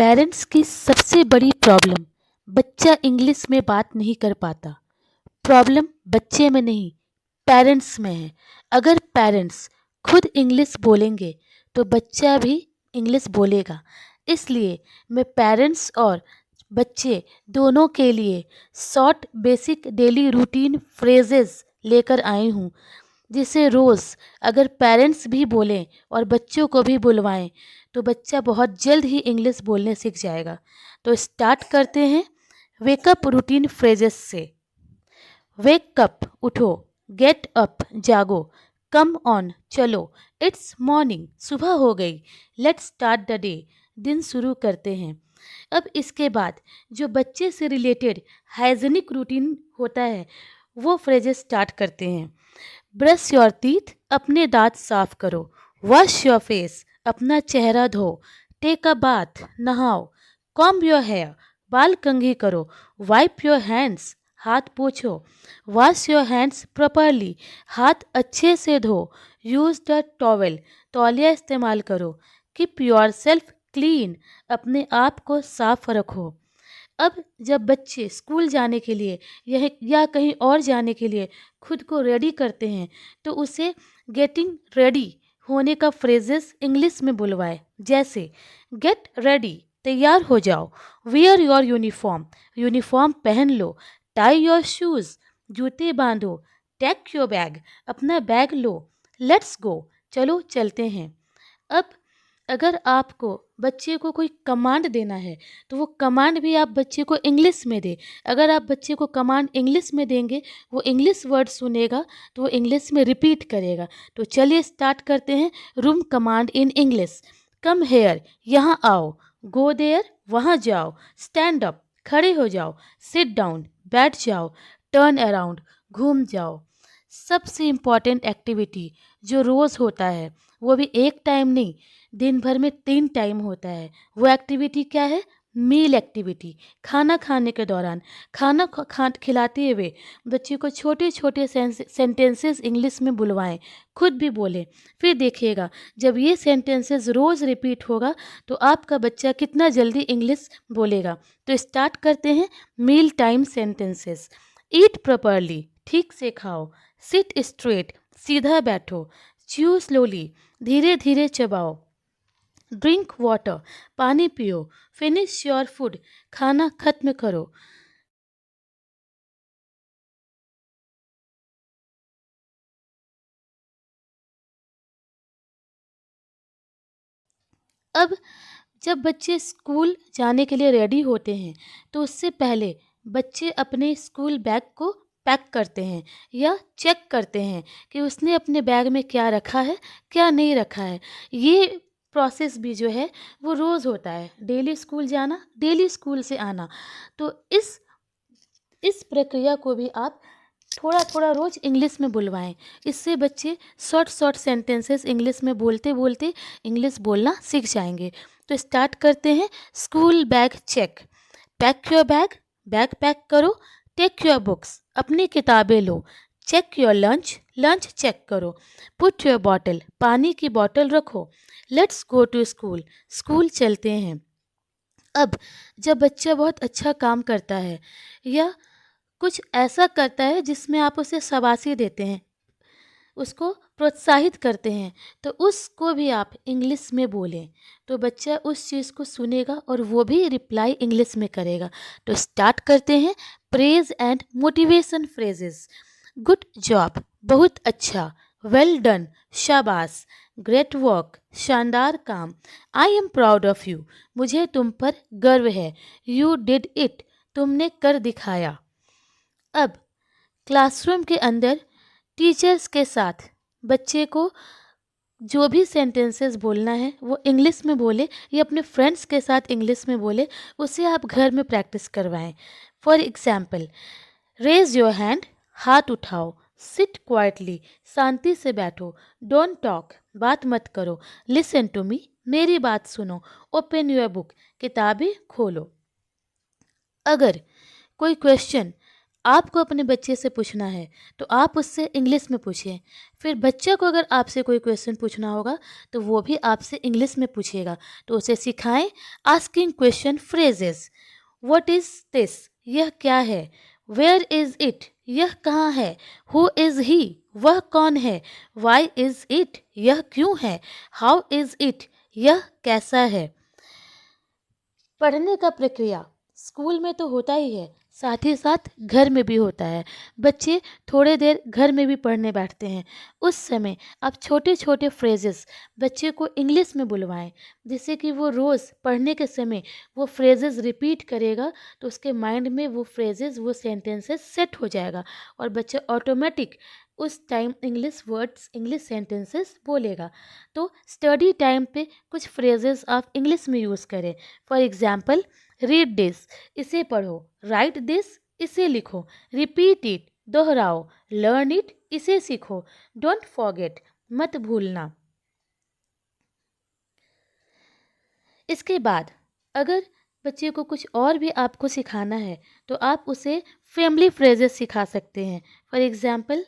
Parents की सबसे बड़ी प्रॉब्लम, बच्चा इंग्लिश में बात नहीं कर पाता। प्रॉब्लम बच्चे में नहीं, पेरेंट्स में है। अगर पेरेंट्स खुद इंग्लिश बोलेंगे तो बच्चा भी इंग्लिश बोलेगा। इसलिए मैं पेरेंट्स और बच्चे दोनों के लिए short basic daily routine phrases लेकर आई हूँ, जिसे रोज़ अगर पेरेंट्स भी बोलें और बच्चों को भी बुलवाएं तो बच्चा बहुत जल्द ही इंग्लिश बोलने सीख जाएगा। तो स्टार्ट करते हैं वेकअप रूटीन फ्रेजेस से। वेक अप उठो, गेट अप जागो, कम ऑन चलो, इट्स मॉर्निंग सुबह हो गई, लेट्स स्टार्ट द डे दिन शुरू करते हैं। अब इसके बाद जो बच्चे से रिलेटेड हाइजीनिक रूटीन होता है वो फ्रेजेस स्टार्ट करते हैं। ब्रश योर टीथ, अपने दांत साफ करो। वॉश योर फेस, अपना चेहरा धो। टेक अ बाथ, नहाओ। कॉम्ब योर हेयर, बाल कंघी करो। वाइप योर हैंड्स, हाथ पोछो। वॉश योर हैंड्स प्रॉपरली, हाथ अच्छे से धो। यूज द टॉवेल, तौलिया इस्तेमाल करो। कीप योर सेल्फ क्लीन, अपने आप को साफ रखो। अब जब बच्चे स्कूल जाने के लिए यह या कहीं और जाने के लिए खुद को रेडी करते हैं तो उसे गेटिंग रेडी होने का फ्रेजेस इंग्लिश में बुलवाए। जैसे गेट रेडी, तैयार हो जाओ। वियर योर यूनिफॉर्म, यूनिफॉर्म पहन लो। टाई योर शूज़, जूते बांधो। टेक योर बैग, अपना बैग लो। लेट्स गो, चलो चलते हैं। अब अगर आपको बच्चे को कोई कमांड देना है तो वो कमांड भी आप बच्चे को इंग्लिश में दें। अगर आप बच्चे को कमांड इंग्लिश में देंगे, वो इंग्लिश वर्ड सुनेगा तो वो इंग्लिश में रिपीट करेगा। तो चलिए स्टार्ट करते हैं room command in English. Come here, यहाँ आओ। गो देयर, वहाँ जाओ। स्टैंड अप, खड़े हो जाओ। सिट डाउन, बैठ जाओ। टर्न अराउंड, घूम जाओ। सबसे इम्पॉर्टेंट एक्टिविटी जो रोज़ होता है, वो भी एक टाइम नहीं, दिन भर में 3 टाइम होता है। वो एक्टिविटी क्या है? मील एक्टिविटी। खाना खाने के दौरान, खिलाते हुए बच्चे को छोटे छोटे सेंटेंसेस इंग्लिश में बुलवाएं, खुद भी बोलें। फिर देखिएगा जब ये सेंटेंसेस रोज़ रिपीट होगा तो आपका बच्चा कितना जल्दी इंग्लिश बोलेगा। तो स्टार्ट करते हैं meal time sentences. Eat properly, ठीक से खाओ। सिट स्ट्रेट, सीधा बैठो। च्यू स्लोली, धीरे धीरे चबाओ। ड्रिंक वाटर, पानी पियो। फिनिश योर फूड, खाना खत्म करो। अब जब बच्चे स्कूल जाने के लिए रेडी होते हैं तो उससे पहले बच्चे अपने स्कूल बैग को पैक करते हैं या चेक करते हैं कि उसने अपने बैग में क्या रखा है, क्या नहीं रखा है। ये प्रोसेस भी जो है वो रोज़ होता है। डेली स्कूल जाना, डेली स्कूल से आना। तो इस प्रक्रिया को भी आप थोड़ा थोड़ा रोज़ इंग्लिश में बुलवाएं। इससे बच्चे शॉर्ट शॉर्ट सेंटेंसेस इंग्लिश में बोलते बोलते इंग्लिश बोलना सीख जाएंगे। तो स्टार्ट करते हैं school bag check. Pack your bag, bag pack करो। टेक योर बुक्स, अपनी किताबें लो। Check your lunch, lunch check करो। पुट योर बॉटल, पानी की बॉटल रखो। Let's go to school, school चलते हैं। अब जब बच्चा बहुत अच्छा काम करता है या कुछ ऐसा करता है जिसमें आप उसे शाबाशी देते हैं, उसको प्रोत्साहित करते हैं, तो उसको भी आप इंग्लिश में बोलें तो बच्चा उस चीज़ को सुनेगा और वो भी रिप्लाई इंग्लिश में करेगा। तो स्टार्ट करते हैं praise and motivation phrases. Good job, बहुत अच्छा। वेल डन, शाबाश। ग्रेट वर्क, शानदार काम। I am proud of you, मुझे तुम पर गर्व है। यू डिड इट, तुमने कर दिखाया। अब क्लासरूम के अंदर टीचर्स के साथ बच्चे को जो भी सेंटेंसेस बोलना है वो इंग्लिश में बोले या अपने फ्रेंड्स के साथ इंग्लिश में बोले, उसे आप घर में प्रैक्टिस करवाएं। For example, raise your hand, हाथ उठाओ। सिट क्वाइटली, शांति से बैठो। डोंट टॉक, बात मत करो। लिसन टू मी, मेरी बात सुनो। ओपन योर बुक, किताबें खोलो। अगर कोई क्वेश्चन आपको अपने बच्चे से पूछना है तो आप उससे इंग्लिश में पूछें। फिर बच्चे को अगर आपसे कोई क्वेश्चन पूछना होगा तो वो भी आपसे इंग्लिश में पूछेगा। तो उसे सिखाएं asking question phrases. What is this? यह क्या है? Where is it? यह कहाँ है? Who is he? वह कौन है? Why is it? यह क्यों है? How is it? यह कैसा है? पढ़ने का प्रक्रिया स्कूल में तो होता ही है, साथ ही साथ घर में भी होता है। बच्चे थोड़े देर घर में भी पढ़ने बैठते हैं। उस समय आप छोटे छोटे फ्रेजेस बच्चे को इंग्लिश में बुलवाएं, जिससे कि वो रोज़ पढ़ने के समय वो फ्रेजेस रिपीट करेगा तो उसके माइंड में वो फ्रेजेस वो सेंटेंसेस सेट हो जाएगा और बच्चा ऑटोमेटिक उस time English words English sentences बोलेगा। तो स्टडी टाइम पे कुछ फ्रेजेस आप इंग्लिश में यूज़ करें। फॉर एग्जाम्पल, रीड दिस, इसे पढ़ो। राइट दिस, इसे लिखो। रिपीट इट, दोहराओ। लर्न इट, इसे सीखो। डोंट फॉरगेट, मत भूलना। इसके बाद अगर बच्चे को कुछ और भी आपको सिखाना है तो आप उसे फैमिली फ्रेजेस सिखा सकते हैं। फॉर एग्जाम्पल,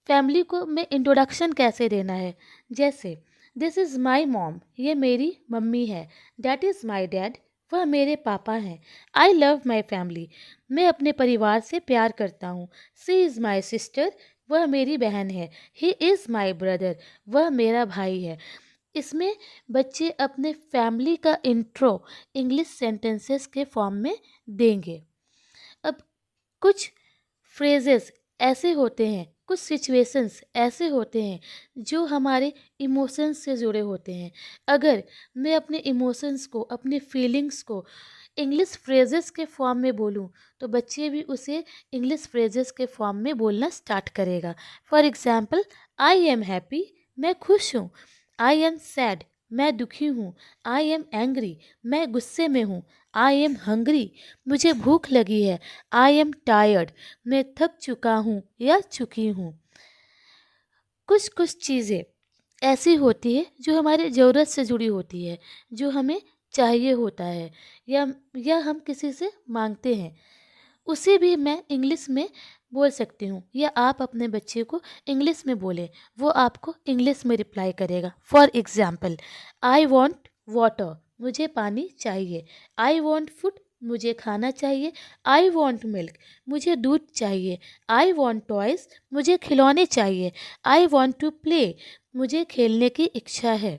फैमिली को में इंट्रोडक्शन कैसे देना है, जैसे दिस इज़ माई मॉम, ये मेरी मम्मी है। डैट इज़ माई डैड, वह मेरे पापा हैं। आई लव माई फैमिली, मैं अपने परिवार से प्यार करता हूँ। सी इज़ माई सिस्टर, वह मेरी बहन है। ही इज़ माई ब्रदर, वह मेरा भाई है। इसमें बच्चे अपने फैमिली का इंट्रो इंग्लिश सेंटेंसेस के फॉर्म में देंगे। अब कुछ फ्रेजेस ऐसे होते हैं, कुछ सिचुएशंस ऐसे होते हैं जो हमारे इमोशंस से जुड़े होते हैं। अगर मैं अपने इमोशंस को, अपने फीलिंग्स को इंग्लिश फ्रेजेस के फॉर्म में बोलूं तो बच्चे भी उसे इंग्लिश फ्रेजेस के फॉर्म में बोलना स्टार्ट करेगा। For example, I am happy, मैं खुश हूँ। आई एम सैड, मैं दुखी हूँ। आई एम एंग्री, मैं गुस्से में हूँ। आई एम हंग्री, मुझे भूख लगी है। आई एम टायर्ड, मैं थक चुका हूँ या चुकी हूँ। कुछ कुछ चीज़ें ऐसी होती है जो हमारे ज़रूरत से जुड़ी होती है, जो हमें चाहिए होता है या हम किसी से मांगते हैं, उसे भी मैं इंग्लिश में बोल सकती हूँ या आप अपने बच्चे को इंग्लिश में बोलें, वो आपको इंग्लिश में रिप्लाई करेगा। For example, I want water, मुझे पानी चाहिए। आई वॉन्ट फूड, मुझे खाना चाहिए। आई वॉन्ट मिल्क, मुझे दूध चाहिए। आई वॉन्ट टॉयज़, मुझे खिलौने चाहिए। आई वॉन्ट टू प्ले, मुझे खेलने की इच्छा है।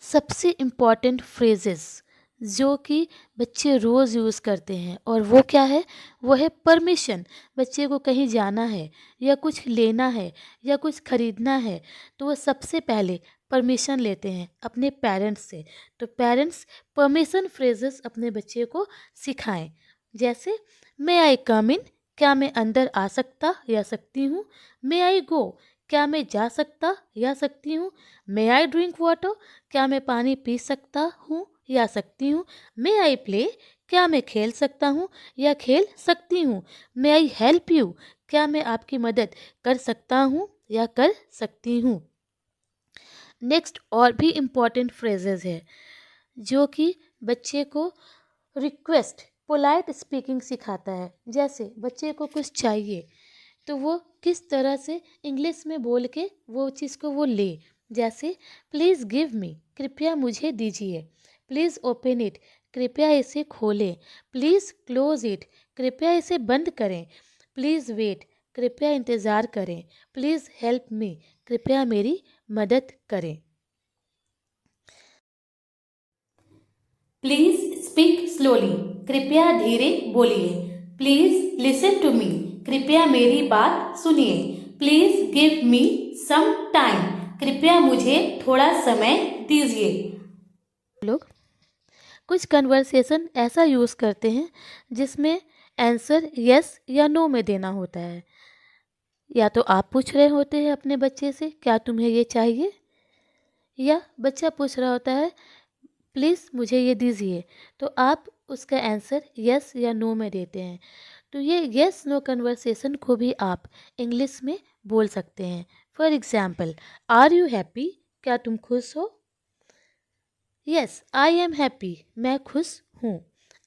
सबसे इम्पॉर्टेंट फ्रेजेस जो कि बच्चे रोज़ यूज़ करते हैं और वो क्या है, वो है परमिशन। बच्चे को कहीं जाना है या कुछ लेना है या कुछ खरीदना है तो वो सबसे पहले परमिशन लेते हैं अपने पेरेंट्स से। तो पेरेंट्स परमिशन फ्रेजेस अपने बच्चे को सिखाएं, जैसे मे आई कम इन, क्या मैं अंदर आ सकता या सकती हूँ। मे आई गो, क्या मैं जा सकता या सकती हूँ। मे आई ड्रिंक वाटर, क्या मैं पानी पी सकता हूँ या सकती हूँ। मे आई प्ले, क्या मैं खेल सकता हूँ या खेल सकती हूँ। मे आई हेल्प यू, क्या मैं आपकी मदद कर सकता हूँ या कर सकती हूँ। नेक्स्ट और भी इम्पॉर्टेंट फ्रेजेस है जो कि बच्चे को रिक्वेस्ट, पोलाइट स्पीकिंग सिखाता है। जैसे बच्चे को कुछ चाहिए तो वो किस तरह से इंग्लिश में बोल के वो चीज़ को वो ले। जैसे प्लीज़ गिव मी, कृपया मुझे दीजिए। प्लीज़ ओपन इट, कृपया इसे खोलें। प्लीज़ क्लोज इट, कृपया इसे बंद करें। प्लीज़ वेट, कृपया इंतज़ार करें। प्लीज़ हेल्प मी, कृपया मेरी मदद करें। प्लीज स्पीक स्लोली, कृपया धीरे बोलिए। प्लीज लिसन टू मी, कृपया मेरी बात सुनिए। Please give me some time, कृपया मुझे थोड़ा समय दीजिए। लोग कुछ कन्वर्सेशन ऐसा यूज़ करते हैं जिसमें आंसर यस या नो में देना होता है। या तो आप पूछ रहे होते हैं अपने बच्चे से क्या तुम्हें ये चाहिए, या बच्चा पूछ रहा होता है प्लीज़ मुझे ये दीजिए, तो आप उसका आंसर यस या नो में देते हैं। तो ये यस नो कन्वर्सेशन को भी आप इंग्लिश में बोल सकते हैं। For example, are you happy, क्या तुम खुश हो। यस आई एम हैप्पी, मैं खुश हूँ।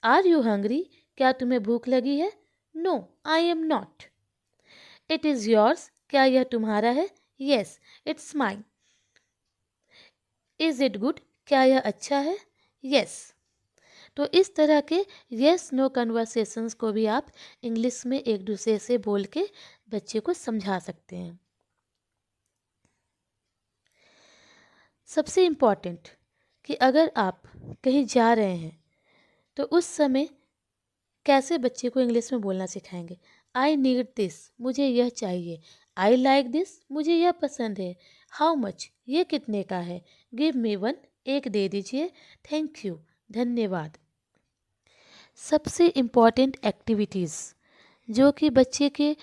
आर यू हंग्री, क्या तुम्हें भूख लगी है। No I am not. It is yours, क्या यह तुम्हारा है? Yes it's mine. Is it good, क्या यह अच्छा है? येस। तो इस तरह के येस नो कन्वर्सेशंस को भी आप इंग्लिश में एक दूसरे से बोल के बच्चे को समझा सकते हैं। सबसे इम्पॉर्टेंट कि अगर आप कहीं जा रहे हैं तो उस समय कैसे बच्चे को इंग्लिश में बोलना सिखाएंगे। आई नीड दिस, मुझे यह चाहिए। आई लाइक दिस, मुझे यह पसंद है। हाउ मच, ये कितने का है। गिव मी वन, एक दे दीजिए। थैंक यू, धन्यवाद। सबसे इम्पॉर्टेंट एक्टिविटीज़ जो कि बच्चे के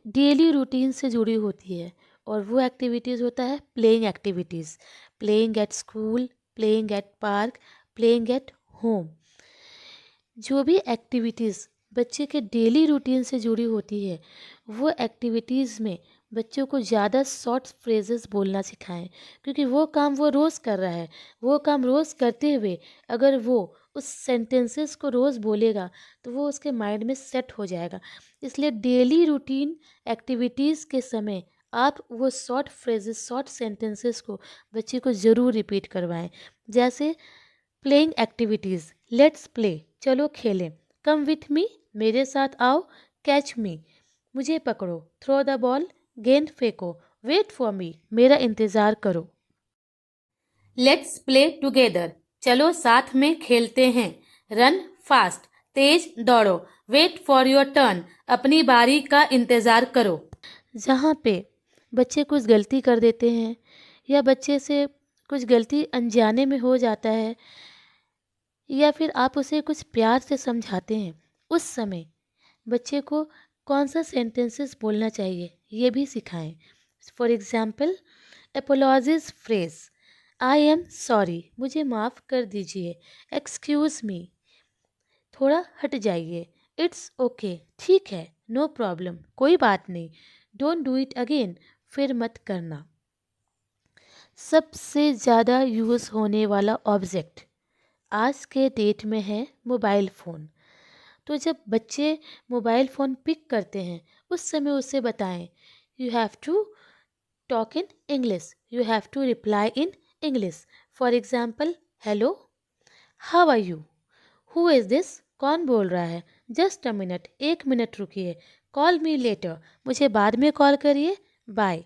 डेली रूटीन से जुड़ी होती है, और वो एक्टिविटीज़ होता है playing activities. Playing at school, playing at park, playing at home. जो भी एक्टिविटीज़ बच्चे के डेली रूटीन से जुड़ी होती है, वो एक्टिविटीज़ में बच्चों को ज़्यादा शॉर्ट फ्रेजेस बोलना सिखाएं, क्योंकि वो काम वो रोज़ कर रहा है। वो काम रोज़ करते हुए अगर वो उस सेंटेंसेस को रोज़ बोलेगा तो वो उसके माइंड में सेट हो जाएगा। इसलिए डेली रूटीन एक्टिविटीज़ के समय आप वो शॉर्ट फ्रेजेस, शॉर्ट सेंटेंसेस को बच्चे को ज़रूर रिपीट करवाएं। जैसे प्लेइंग एक्टिविटीज़, लेट्स प्ले, चलो खेलें। कम विथ मी, मेरे साथ आओ। कैच मी, मुझे पकड़ो। थ्रो द बॉल, गेंद फेंको। वेट फॉर मी, मेरा इंतज़ार करो। लेट्स प्ले टुगेदर, चलो साथ में खेलते हैं। रन फास्ट, तेज दौड़ो। वेट फॉर योर टर्न, अपनी बारी का इंतज़ार करो। जहाँ पे बच्चे कुछ गलती कर देते हैं या बच्चे से कुछ गलती अनजाने में हो जाता है, या फिर आप उसे कुछ प्यार से समझाते हैं, उस समय बच्चे को कौन सा सेंटेंसेस बोलना चाहिए ये भी सिखाएं। For example, apologies phrase, I am sorry, मुझे माफ़ कर दीजिए। एक्सक्यूज़ मी, थोड़ा हट जाइए। इट्स ओके, ठीक है, नो प्रॉब्लम, कोई बात नहीं। डोंट डू इट अगेन, फिर मत करना। सबसे ज़्यादा यूज़ होने वाला ऑब्जेक्ट आज के डेट में है मोबाइल फ़ोन। तो जब बच्चे मोबाइल फ़ोन पिक करते हैं उस समय उसे बताएं, you have to talk in English, you have to reply in English. For example, hello, how are you, who is this, कौन बोल रहा है। जस्ट अ मिनट, एक मिनट रुकिए। कॉल मी लेटर, मुझे बाद में कॉल करिए। बाय।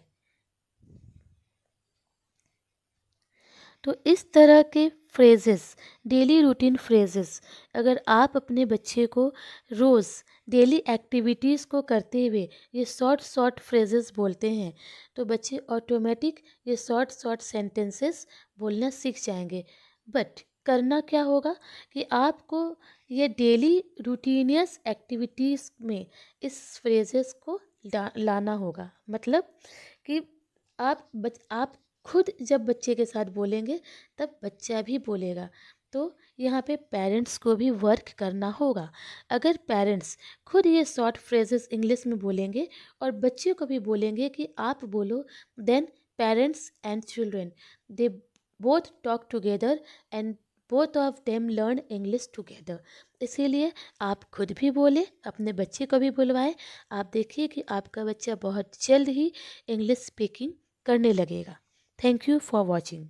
तो इस तरह के फ्रेजेस, डेली रूटीन फ्रेजेस, अगर आप अपने बच्चे को रोज़ डेली एक्टिविटीज़ को करते हुए ये शॉर्ट शॉर्ट फ्रेजेस बोलते हैं तो बच्चे ऑटोमेटिक ये शॉर्ट शॉर्ट सेंटेंसेस बोलना सीख जाएंगे। बट करना क्या होगा कि आपको ये डेली रूटीनियस एक्टिविटीज़ में इस फ्रेजेस को लाना होगा। मतलब कि आप खुद जब बच्चे के साथ बोलेंगे तब बच्चा भी बोलेगा। तो यहाँ पे पेरेंट्स को भी वर्क करना होगा। अगर पेरेंट्स खुद ये शॉर्ट फ्रेजेस इंग्लिश में बोलेंगे और बच्चे को भी बोलेंगे कि आप बोलो, then parents and children they both talk together and both of them learn English together. इसीलिए आप खुद भी बोले, अपने बच्चे को भी बुलवाएं। आप देखिए कि आपका बच्चा बहुत जल्द ही इंग्लिश स्पीकिंग करने लगेगा। Thank you for watching.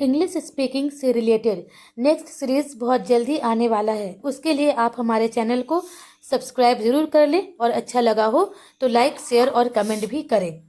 English speaking से रिलेटेड नेक्स्ट सीरीज़ बहुत जल्दी आने वाला है। उसके लिए आप हमारे चैनल को सब्सक्राइब ज़रूर कर लें और अच्छा लगा हो तो लाइक, शेयर और कमेंट भी करें।